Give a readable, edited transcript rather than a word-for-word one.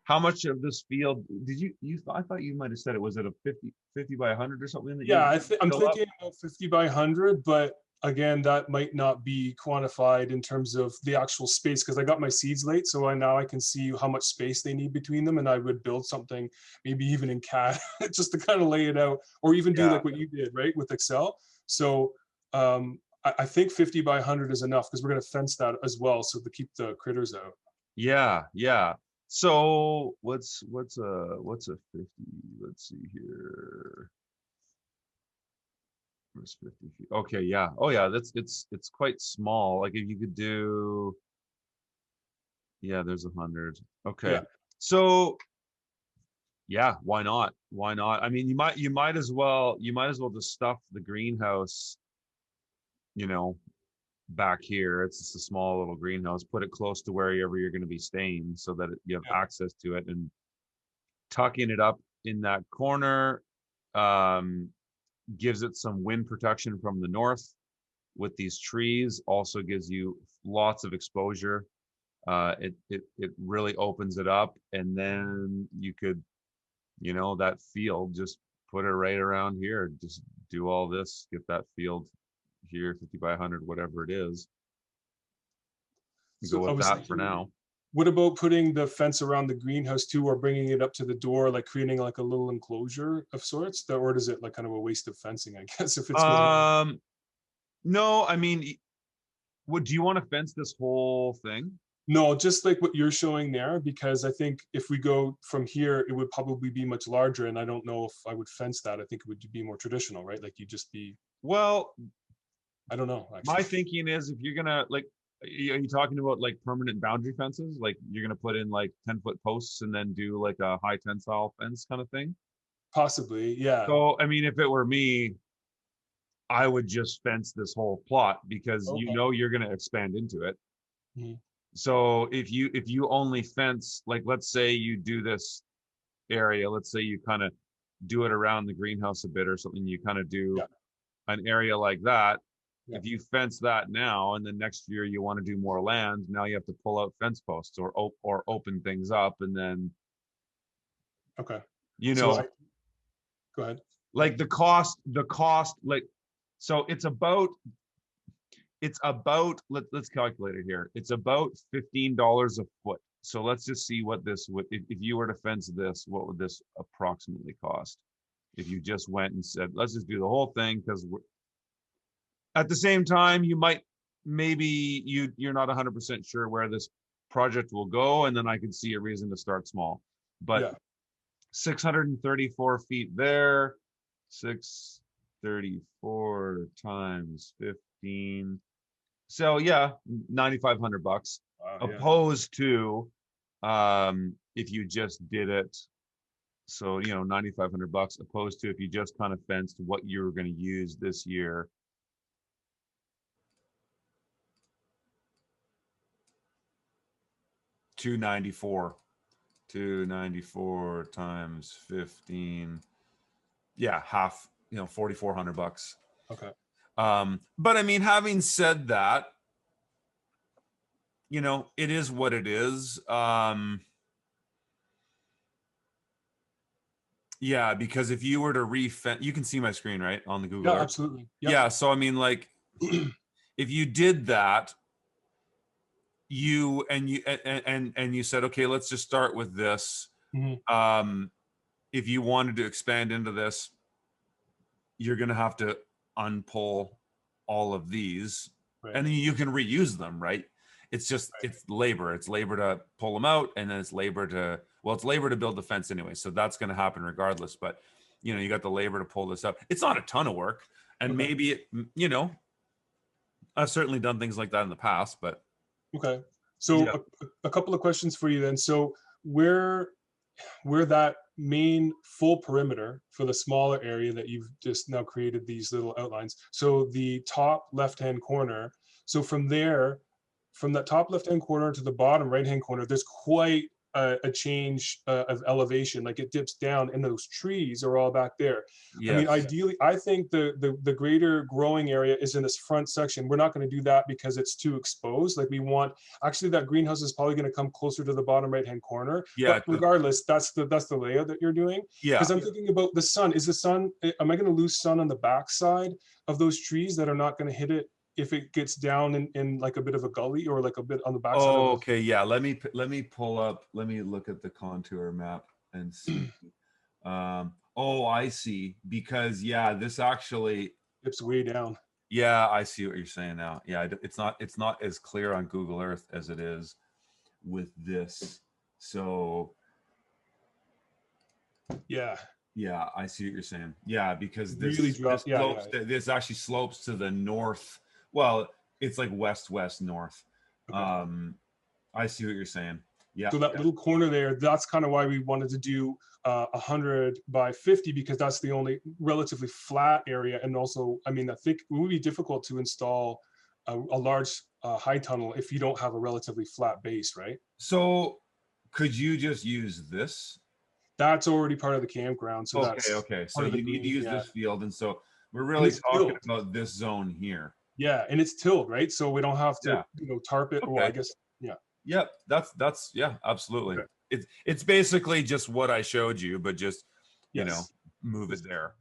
how much of this field did I thought you might have said it was at a 50 by 100 or something that Yeah, you I'm fill up? thinking about 50 by 100, but again, that might not be quantified in terms of the actual space because I got my seeds late, so now I can see how much space they need between them, and I would build something, maybe even in CAD, just to kind of lay it out, or even do Yeah. like what you did, right, with Excel. So I think 50 by 100 is enough because we're going to fence that as well, so to keep the critters out. Yeah, yeah. So what's a 50? Let's see here. Where's 50 feet? Okay, yeah. Oh yeah, it's quite small. Like if you could do, yeah, there's 100. Okay. Yeah, So yeah, why not? Why not? I mean, you might as well just stuff the greenhouse, you know, back here. It's just a small little greenhouse. Put it close to wherever you're going to be staying so that you have yeah, access to it, and tucking it up in that corner um, gives it some wind protection from the north with these trees. Also gives you lots of exposure. It really opens it up, and then you could, that field, just put it right around here. Just do all this, get that field here, 50 by 100, whatever it is. so Go I with was that for thinking, now. what about putting the fence around the greenhouse too, or bringing it up to the door, like creating like a little enclosure of sorts? Or does it like kind of a waste of fencing, I guess, if it's going around? Um, no, I mean, do you want to fence this whole thing? No, just like what you're showing there, because I think if we go from here, it would probably be much larger, and I don't know if I would fence that. I think it would be more traditional, right? Like you just be, Well, I don't know, my actually. thinking is if you're gonna like, are you talking about like permanent boundary fences? Like you're gonna put in like 10-foot posts and then do like a high tensile fence kind of thing? Possibly, yeah. So, I mean, if it were me, I would just fence this whole plot because Okay. you're gonna expand into it. Mhm. So if you only fence, like let's say you do this area, let's say you kind of do it around the greenhouse a bit or something, you kind of do Yeah, an area like that. yeah. If you fence that now and then next year you want to do more land, now you have to pull out fence posts or open things up, and then Okay. you So know go ahead. like the cost, like, so it's about let's calculate it here. It's about $15 a foot. So let's just see what this would, if you were to fence this, what would this approximately cost? If you just went and said, let's just do the whole thing, because at the same time, maybe you're not 100% sure where this project will go, and then I could see a reason to start small. But Yeah. 634 feet there, 634 times 15. So yeah, 9,500 bucks, Yeah. opposed to if you just did it. So 9,500 bucks opposed to if you just kind of fenced what you're going to use this year. 294. 294 times 15. Yeah, half, 4,400 bucks. Okay. But I mean, having said that, it is what it is. Yeah, because if you were to refence, you can see my screen, right, on the Google Yeah, Earth. absolutely. Yep. Yeah, so I mean, like, if you did that, you said, okay, let's just start with this. Mhm. Um, if you wanted to expand into this, you're going to have to unpull all of these, Right. and then you can reuse them, right? It's labor. It's labor to pull them out, and then it's labor to build the fence anyway. So that's going to happen regardless. But you got the labor to pull this up. It's not a ton of work, and Okay. maybe I've certainly done things like that in the past, but Okay. So yeah. a couple of questions for you then. So where that main full perimeter for the smaller area that you've just now created these little outlines. So the top left-hand corner. So from there, from that top left-hand corner to the bottom right-hand corner, there's quite a change of elevation, like it dips down, and those trees are all back there. I mean, Yes. ideally, I think the greater growing area is in this front section. We're not going to do that because it's too exposed. Like we want, actually, that greenhouse is probably going to come closer to the bottom right hand corner. Yeah. But regardless, that's the layout that you're doing. Yeah. Because I'm thinking about the sun. Is the sun? Am I going to lose sun on the backside of those trees that are not going to hit it if it gets down in like a bit of a gully, or like a bit on the backside of Oh, the? okay. Yeah. Let me pull up. Let me look at the contour map and see. Oh, I see. Because yeah, this actually. Dips way down. Yeah, I see what you're saying now. Yeah, it's not as clear on Google Earth as it is with this. So Yeah. yeah, I see what you're saying. Yeah, because Really drop. Yeah, slopes, this actually slopes to the north. Well, it's like west north. Okay. I see what you're saying. Yeah. So that little corner there, that's kind of why we wanted to do 100 by 50, because that's the only relatively flat area. And also, I mean, I think it would be difficult to install a large high tunnel if you don't have a relatively flat base, right? So could you just use this? That's already part of the campground. So Okay, that's okay. So part of the you need to green. use Yeah. this field, and so we're And really it's talking tilled. about this zone here. Yeah. And it's tilled, right? So we don't have to, Yeah. tarp it. Well, I Okay. guess, yeah. Yep. That's yeah, absolutely. Okay. It's basically just what I showed you, but just, Yes. move it there.